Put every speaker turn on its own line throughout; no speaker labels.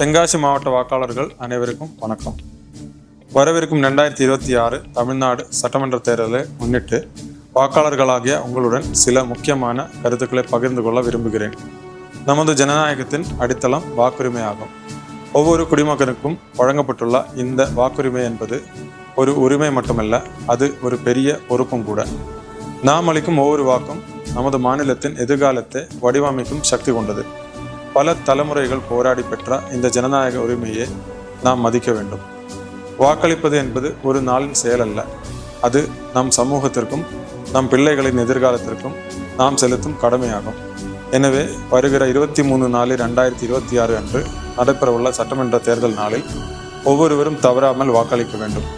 தென்காசி மாவட்ட வாக்காளர்கள் அனைவருக்கும் வணக்கம். வரவிருக்கும் 2026 தமிழ்நாடு சட்டமன்ற தேர்தலை முன்னிட்டு வாக்காளர்களாகிய உங்களுடன் சில முக்கியமான கருத்துக்களை பகிர்ந்து கொள்ள விரும்புகிறேன். நமது ஜனநாயகத்தின் அடித்தளம் வாக்குரிமை ஆகும். ஒவ்வொரு குடிமகனுக்கும் வழங்கப்பட்டுள்ள இந்த வாக்குரிமை என்பது ஒரு உரிமை மட்டுமல்ல, அது ஒரு பெரிய பொறுப்பும் கூட. நாம் அளிக்கும் ஒவ்வொரு வாக்கும் நமது மாநிலத்தின் எதிர்காலத்தை வடிவமைக்கும் சக்தி கொண்டது. பல தலைமுறைகள் போராடி பெற்ற இந்த ஜனநாயக உரிமையை நாம் மதிக்க வேண்டும். வாக்களிப்பது என்பது ஒரு நாளின் செயல் அல்ல, அது நம் சமூகத்திற்கும் நம் பிள்ளைகளின் எதிர்காலத்திற்கும் நாம் செலுத்தும் கடமையாகும். எனவே வருகிற 23/4/2026 அன்று நடைபெறவுள்ள சட்டமன்ற தேர்தல் நாளில் ஒவ்வொருவரும் தவறாமல் வாக்களிக்க வேண்டும்.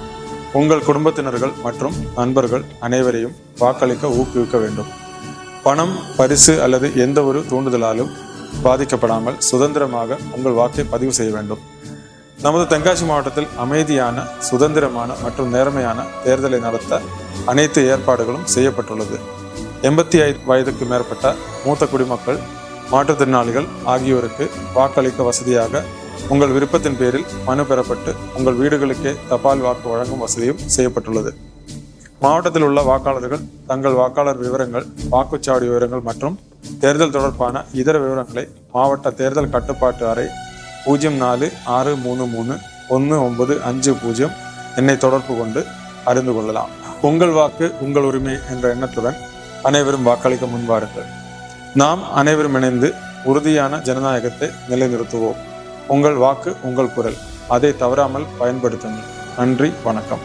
உங்கள் குடும்பத்தினர்கள் மற்றும் நண்பர்கள் அனைவரையும் வாக்களிக்க ஊக்குவிக்க வேண்டும். பணம், பரிசு அல்லது எந்த ஒரு தூண்டுதலாலும் பாதிக்கப்படாமல் சுதந்திரமாக உங்கள் வாக்கை பதிவு செய்ய வேண்டும். நமது தென்காசி மாவட்டத்தில் அமைதியான, சுதந்திரமான மற்றும் நேர்மையான தேர்தலை நடத்த அனைத்து ஏற்பாடுகளும் செய்யப்பட்டுள்ளது. 85 வயதுக்கு மேற்பட்ட மூத்த குடிமக்கள், மாற்றுத்திறனாளிகள் ஆகியோருக்கு வாக்களிக்க வசதியாக உங்கள் விருப்பத்தின் பேரில் மனு பெறப்பட்டு உங்கள் வீடுகளுக்கே தபால் வாக்கு வழங்கும் வசதியும் செய்யப்பட்டுள்ளது. மாவட்டத்தில் உள்ள வாக்காளர்கள் தங்கள் வாக்காளர் விவரங்கள், வாக்குச்சாவடி விவரங்கள் மற்றும் தேர்தல் தொடர்பான இதர விவரங்களை மாவட்ட தேர்தல் கட்டுப்பாட்டு அறை 0463319550 எண்ணை தொடர்பு கொண்டு அறிந்து கொள்ளலாம். உங்கள் வாக்கு உங்கள் உரிமை என்ற எண்ணத்துடன் அனைவரும் வாக்களிக்க முன்வாருங்கள். நாம் அனைவரும் இணைந்து உறுதியான ஜனநாயகத்தை நிலைநிறுத்துவோம். உங்கள் வாக்கு உங்கள் குரல், அதை தவறாமல் பயன்படுத்துங்கள். நன்றி, வணக்கம்.